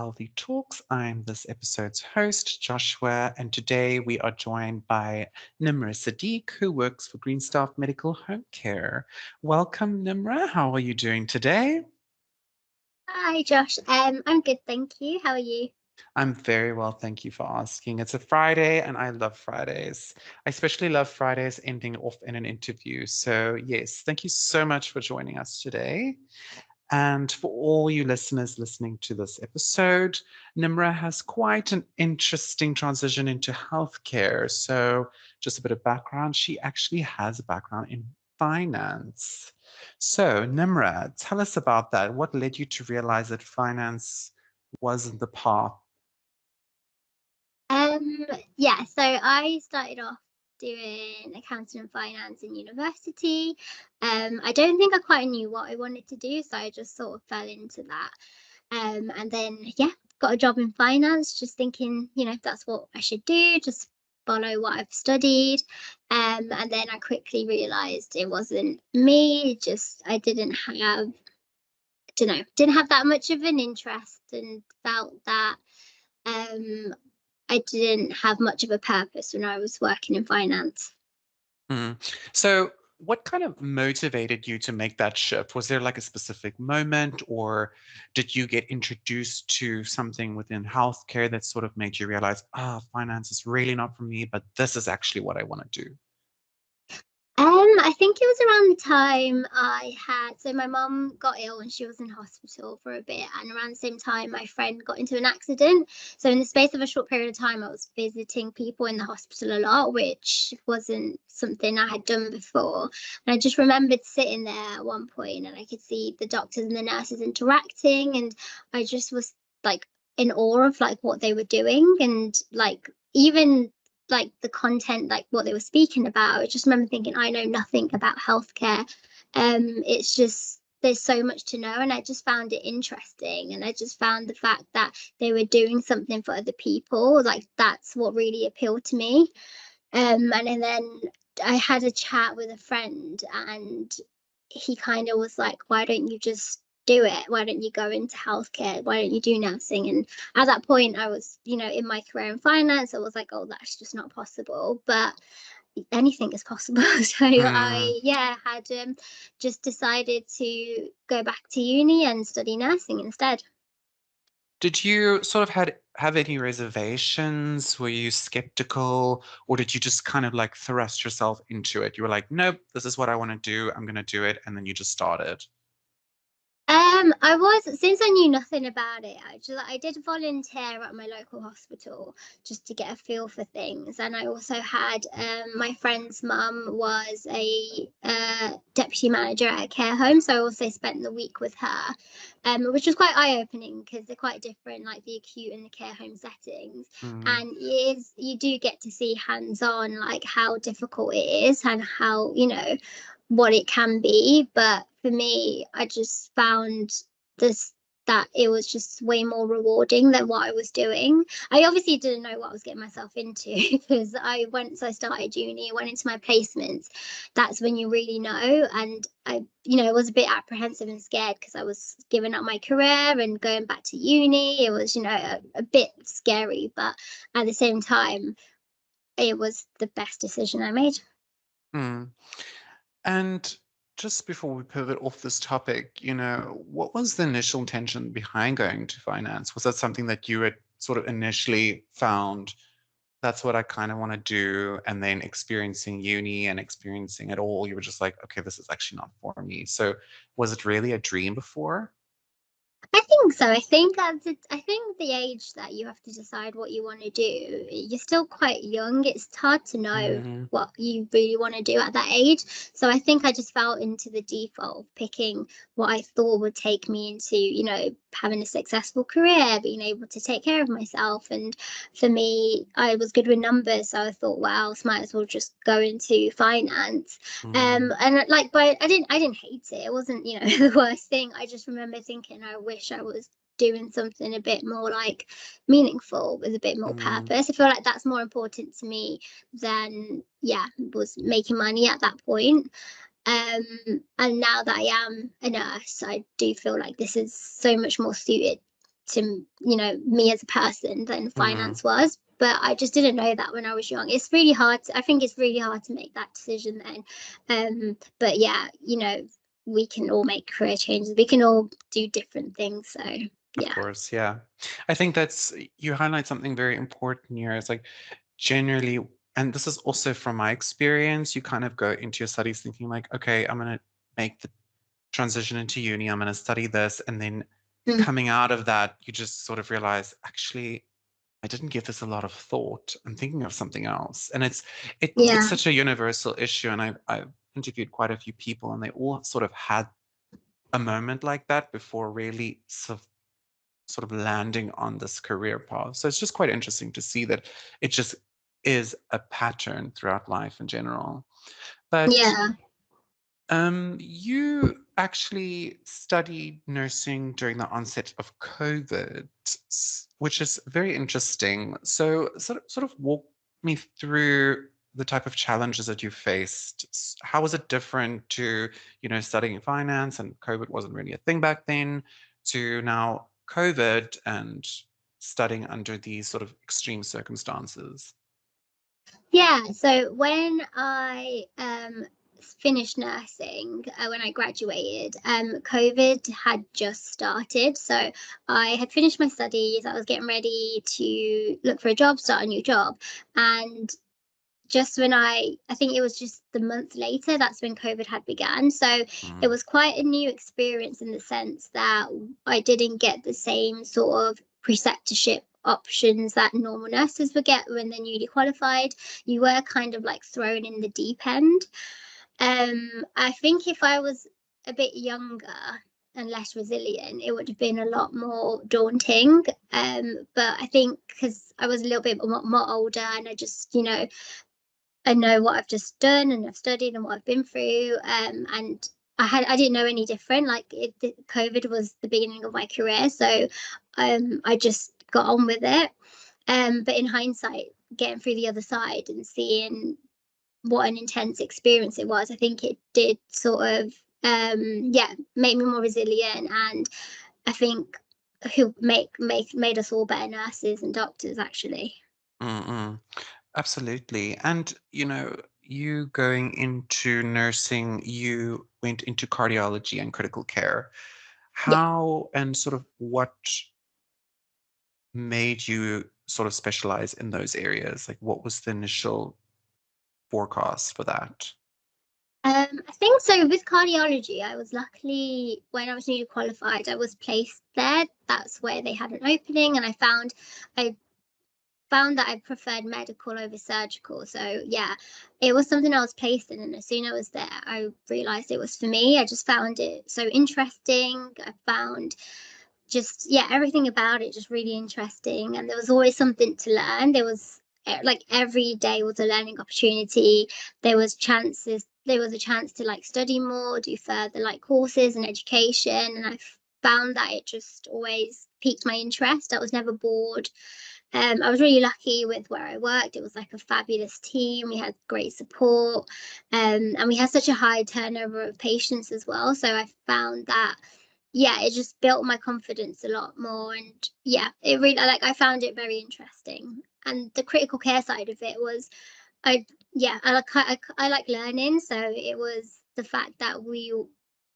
Healthy Talks. I'm this episode's host, Joshua, and today we are joined by Nimra Saddique, who works for Greenstaff Medical Homecare. Welcome, Nimra. How are you doing today? Hi, Josh. I'm good, thank you. How are you? I'm very well, thank you for asking. It's a Friday, and I love Fridays. I especially love Fridays ending off in an interview. So, yes, thank you so much for joining us today. And for all you listeners listening to this episode, Nimra has quite an interesting transition into healthcare. So, just a bit of background, she actually has a background in finance. So, Nimra, tell us about that. What led you to realize that finance wasn't the path? Um, so I started off doing accounting and finance in university. I don't think I quite knew what I wanted to do, so I just sort of fell into that. And then got a job in finance, just thinking, that's what I should do, just follow what I've studied. And then I quickly realized it wasn't me, just I didn't have that much of an interest and felt that um, I didn't have much of a purpose when I was working in finance. Mm. So, what kind of motivated you to make that shift? Was there like a specific moment, or did you get introduced to something within healthcare that sort of made you realize, finance is really not for me, but this is actually what I want to do? I think it was around the time so my mum got ill and she was in hospital for a bit, and around the same time my friend got into an accident. So in the space of a short period of time, I was visiting people in the hospital a lot, which wasn't something I had done before. And I just remembered sitting there at one point and I could see the doctors and the nurses interacting, and I just was like in awe of like what they were doing, and like even like the content, like what they were speaking about. I just remember thinking, I know nothing about healthcare. It's just there's so much to know, and I just found it interesting, and I just found the fact that they were doing something for other people, like that's what really appealed to me. And then I had a chat with a friend, and he kind of was like, why don't you just do it? Why don't you go into healthcare? Why don't you do nursing? And at that point, I was, in my career in finance. I was like, oh, that's just not possible. But anything is possible. So Mm. had just decided to go back to uni and study nursing instead. Did you sort of have any reservations? Were you skeptical, or did you just kind of like thrust yourself into it? You were like, nope, this is what I want to do. I'm going to do it. And then you just started. I was since I knew nothing about it. I did volunteer at my local hospital just to get a feel for things, and I also had my friend's mum was a deputy manager at a care home, so I also spent the week with her, which was quite eye opening because they're quite different, like the acute and the care home settings, Mm. and you do get to see hands on like how difficult it is and how what it can be. But for me, I just found this that it was just way more rewarding than what I was doing. I obviously didn't know what I was getting myself into because I started uni, went into my placements. That's when you really know. And I, was a bit apprehensive and scared because I was giving up my career and going back to uni. It was, a bit scary, but at the same time, it was the best decision I made. Mm. And just before we pivot off this topic, what was the initial intention behind going to finance? Was that something that you had sort of initially found that's what I kind of want to do, and then experiencing uni and experiencing it all, you were just like, okay, this is actually not for me. So was it really a dream before? I think so. I think the age that you have to decide what you want to do, you're still quite young. It's hard to know Mm. what you really want to do at that age. So I think I just fell into the default of picking what I thought would take me into, having a successful career, being able to take care of myself. And for me, I was good with numbers, so I thought, well, I might as well just go into finance. Mm. And like, but I didn't hate it. It wasn't, the worst thing. I just remember thinking, I wish I was doing something a bit more like meaningful with a bit more Mm. purpose. I feel like that's more important to me than was making money at that point. And now that I am a nurse, I do feel like this is so much more suited me as a person than Mm, finance was. But I just didn't know that when I was young. It's really hard. I think it's really hard to make that decision then. But yeah, we can all make career changes. We can all do different things. So of yeah. course, yeah. I think you highlight something very important here. It's like generally, and this is also from my experience, you kind of go into your studies thinking like, okay, I'm going to make the transition into uni, I'm going to study this. And then Mm. coming out of that, you just sort of realize, actually, I didn't give this a lot of thought. I'm thinking of something else. And it's Yeah. such a universal issue. And I've interviewed quite a few people, and they all sort of had a moment like that before really sort of landing on this career path. So it's just quite interesting to see that it just is a pattern throughout life in general. But Yeah. you actually studied nursing during the onset of COVID, which is very interesting. So sort of walk me through the type of challenges that you faced. How was it different to, studying finance, and COVID wasn't really a thing back then, to now COVID and studying under these sort of extreme circumstances? Yeah, so when I finished nursing, when I graduated, COVID had just started. So I had finished my studies, I was getting ready to look for a job, start a new job. And just when I think it was just the month later, that's when COVID had begun. So it Mm, was quite a new experience in the sense that I didn't get the same sort of preceptorship options that normal nurses would get when they're newly qualified. You were kind of like thrown in the deep end. I think if I was a bit younger and less resilient, it would have been a lot more daunting. But I think because I was a little bit more older and I just, I know what I've just done and I've studied and what I've been through. And I didn't know any different. Like COVID was the beginning of my career, so I just got on with it. But in hindsight, getting through the other side and seeing what an intense experience it was, I think it did sort of make me more resilient, and I think who made us all better nurses and doctors actually. mm, mm. Absolutely. And, you going into nursing, you went into cardiology and critical care. Yeah. How and sort of what made you sort of specialize in those areas? Like, what was the initial forecast for that? I think so. With cardiology, I was luckily when I was newly qualified, I was placed there. That's where they had an opening, and I found that I preferred medical over surgical. So yeah, it was something I was placed in, and as soon as I was there, I realized it was for me. I just found it so interesting. I found just everything about it just really interesting, and there was always something to learn. There was like every day was a learning opportunity. There was a chance to like study more, do further like courses and education, and I found that it just always piqued my interest. I was never bored. I was really lucky with where I worked. It was like a fabulous team. We had great support, and we had such a high turnover of patients as well. So I found that, it just built my confidence a lot more. And yeah, it really, I found it very interesting. And the critical care side of it was, I, I like learning. So it was the fact that we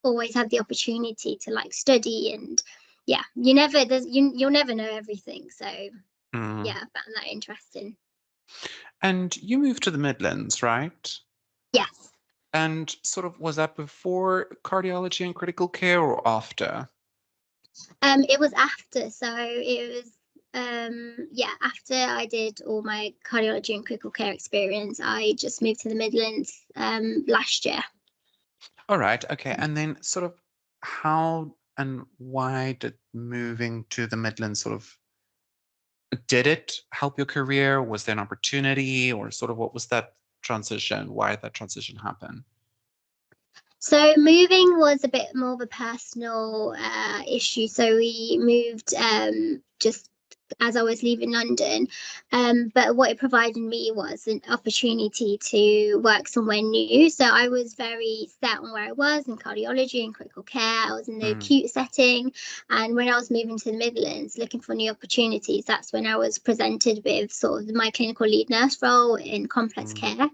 always had the opportunity to like study, and you'll never know everything. So Mm. yeah, I found that interesting. And you moved to the Midlands, right? Yes. And sort of was that before cardiology and critical care or after? It was after, so it was after I did all my cardiology and critical care experience, I just moved to the Midlands last year. All right. Okay. And then sort of how and why did moving to the Midlands sort of did it help your career? Was there an opportunity, or sort of what was that transition? Why did that transition happen? So moving was a bit more of a personal issue. So we moved just as I was leaving London. But what it provided me was an opportunity to work somewhere new. So I was very set on where I was in cardiology and critical care. I was in the Mm, acute setting. And when I was moving to the Midlands looking for new opportunities, that's when I was presented with sort of my clinical lead nurse role in complex mm, care.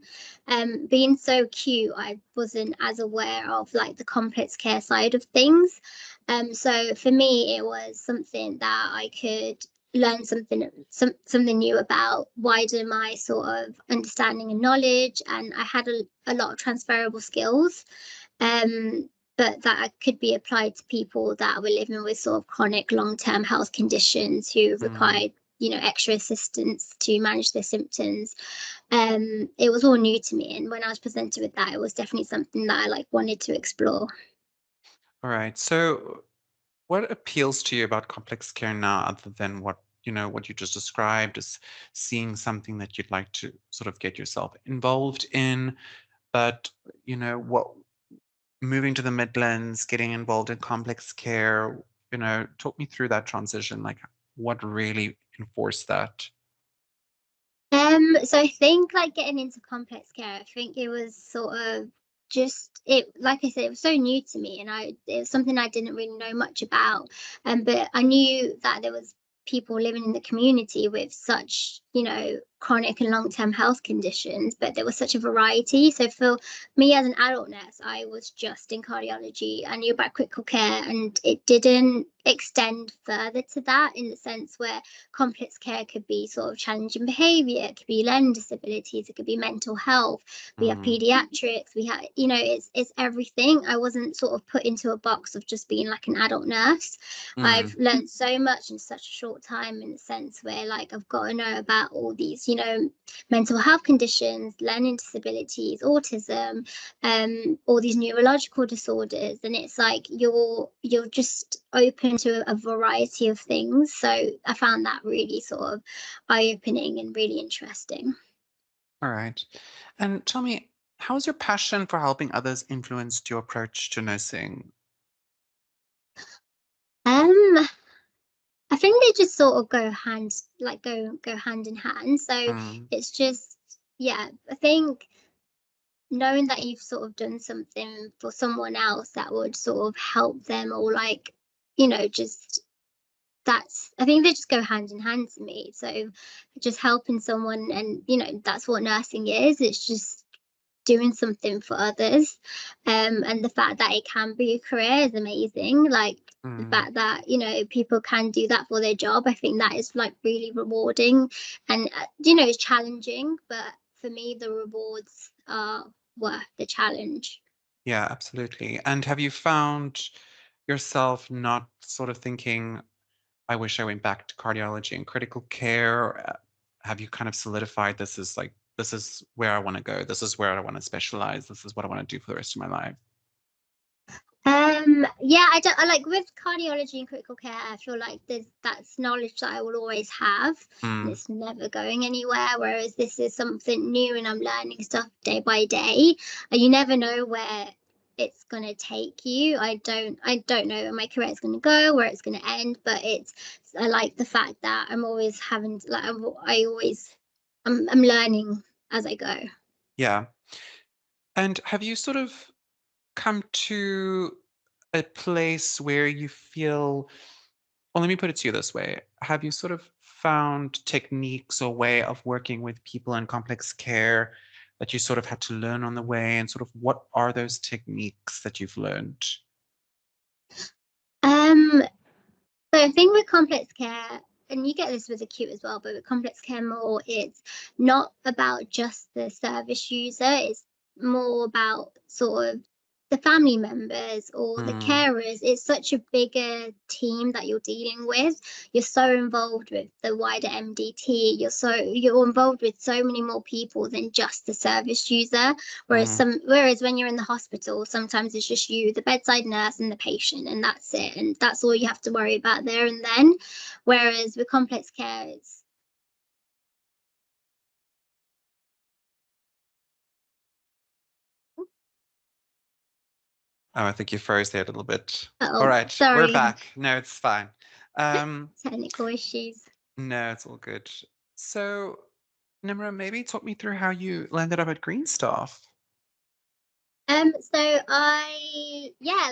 Being so acute, I wasn't as aware of like the complex care side of things. So for me, it was something that I could learn something new about, widen my sort of understanding and knowledge, and I had a lot of transferable skills. But that could be applied to people that were living with sort of chronic long-term health conditions who mm. required extra assistance to manage their symptoms. It was all new to me, and when I was presented with that, it was definitely something that I like wanted to explore. All right. So, what appeals to you about complex care now, other than what you just described as seeing something that you'd like to sort of get yourself involved in? But, what moving to the Midlands, getting involved in complex care, talk me through that transition. Like, what really enforced that? So I think like getting into complex care, I think it was sort of just it like I said, it was so new to me, and it was something I didn't really know much about. But I knew that there was people living in the community with such, chronic and long-term health conditions, but there was such a variety. So for me as an adult nurse, I was just in cardiology. I knew about critical care, and it didn't extend further to that in the sense where complex care could be sort of challenging behavior, it could be learning disabilities, it could be mental health. We have Mm, pediatrics, we have, it's everything. I wasn't sort of put into a box of just being like an adult nurse. mm, I've learned so much in such a short time in the sense where like I've got to know about all these, mental health conditions, learning disabilities, autism, all these neurological disorders, and it's like you're just open to a variety of things. So I found that really sort of eye-opening and really interesting. all right. And tell me, how's your passion for helping others influenced your approach to nursing? Um, I think they just sort of go hand in hand. So Mm, it's just yeah, I think knowing that you've sort of done something for someone else that would sort of help them, or like, just that's I think they just go hand in hand to me. So just helping someone, and that's what nursing is. It's just doing something for others. And the fact that it can be a career is amazing. Like the mm. fact that people can do that for their job, I think that is like really rewarding, and it's challenging, but for me the rewards are worth the challenge. Yeah, absolutely. And have you found yourself not sort of thinking, I wish I went back to cardiology and critical care? Or, have you kind of solidified this is where I want to go. This is where I want to specialize. This is what I want to do for the rest of my life. Yeah, I like with cardiology and critical care, I feel like that's knowledge that I will always have, and Mm, it's never going anywhere. Whereas this is something new, and I'm learning stuff day by day, and you never know where it's gonna take you. I don't know where my career is gonna go, where it's gonna end, but I like the fact that I'm always having like I'm learning as I go. yeah. And have you sort of come to a place where you feel, well, let me put it to you this way. Have you sort of found techniques or way of working with people in complex care that you sort of had to learn on the way? And sort of what are those techniques that you've learned? Um, So I think with complex care, and you get this with acute as well, but with complex care more, it's not about just the service user. It's more about sort of the family members or the Mm, carers. It's such a bigger team that you're dealing with. You're so involved with the wider MDT. You're involved with so many more people than just the service user. mm. Whereas when you're in the hospital, sometimes it's just you, the bedside nurse, and the patient, and that's it. And that's all you have to worry about there and then. Whereas with complex care, it's Oh, I think you froze there a little bit. All oh, right, we're sorry, back. No, it's fine. Um, technical issues. No, it's all good. So, Nimra, maybe talk me through how you landed up at Greenstaff. So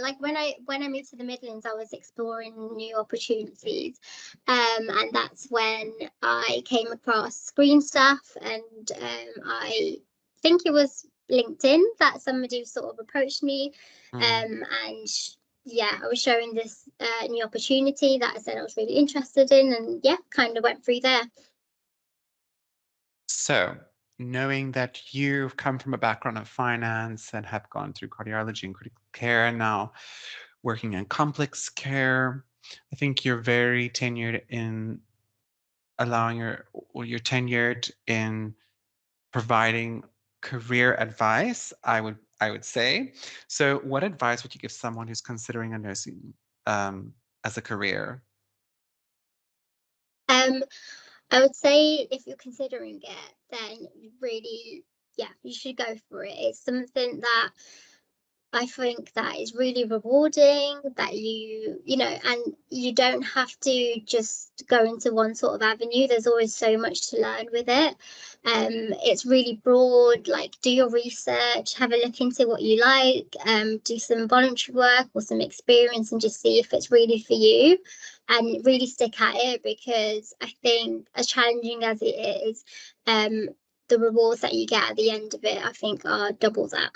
like when I moved to the Midlands, I was exploring new opportunities. And that's when I came across Greenstaff, and I think it was LinkedIn that somebody sort of approached me. Mm. And yeah, I was showing this new opportunity that I said I was really interested in, and yeah, kind of went through there. So, knowing that you've come from a background of finance and have gone through cardiology and critical care, and now working in complex care, I think you're very tenured in allowing you're tenured in providing career advice, I would say. So, what advice would you give someone who's considering a nursing as a career? Um, I would say if you're considering it, then really, yeah, you should go for it. It's something that I think that is really rewarding, that and you don't have to just go into one sort of avenue. There's always so much to learn with it. It's really broad, like do your research, have a look into what you like, do some voluntary work or some experience and just see if it's really for you and really stick at it, because I think as challenging as it is, the rewards that you get at the end of it, I think are double that.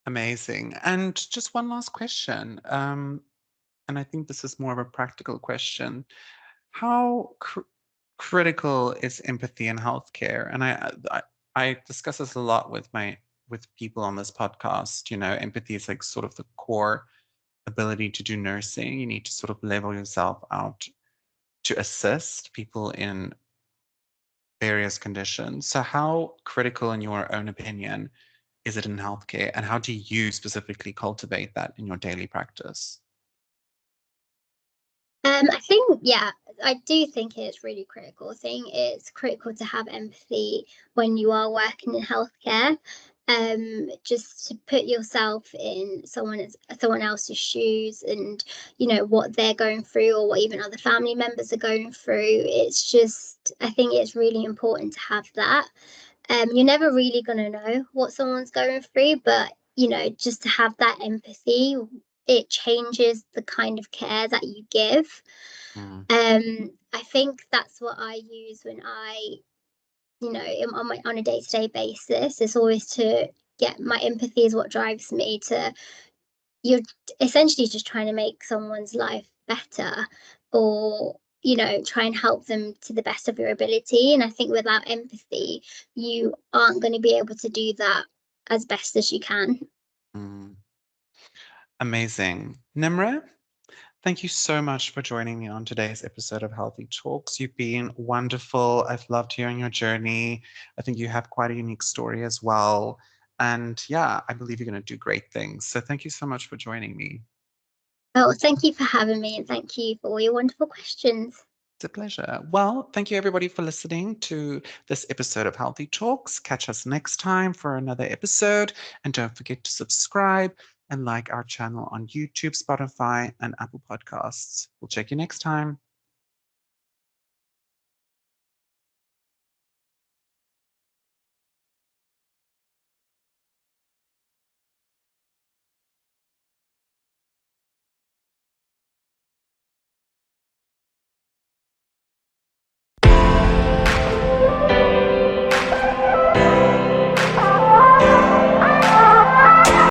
Amazing. And just one last question. And I think this is more of a practical question. How critical is empathy in healthcare? And I discuss this a lot with people on this podcast. You know, empathy is like sort of the core ability to do nursing. You need to sort of level yourself out to assist people in various conditions. So, how critical, in your own opinion, is it in healthcare, and how do you specifically cultivate that in your daily practice? I think, yeah, I do think it's really critical. I think it's critical to have empathy when you are working in healthcare. Just to put yourself in someone else's shoes, and what they're going through, or what even other family members are going through. It's just, I think it's really important to have that. You're never really gonna know what someone's going through, but just to have that empathy, it changes the kind of care that you give. Mm, I think that's what I use when I, on a day-to-day basis. It's always to get my empathy is what drives me to. You're essentially just trying to make someone's life better, or try and help them to the best of your ability. And I think without empathy, you aren't going to be able to do that as best as you can. mm. Amazing. Nimra, thank you so much for joining me on today's episode of Healthy Talks. You've been wonderful. I've loved hearing your journey. I think you have quite a unique story as well. And yeah, I believe you're going to do great things. So thank you so much for joining me. Oh, thank you for having me, and thank you for all your wonderful questions. It's a pleasure. Well, thank you everybody for listening to this episode of Healthy Talks. Catch us next time for another episode. And don't forget to subscribe and like our channel on YouTube, Spotify, and Apple Podcasts. We'll check you next time.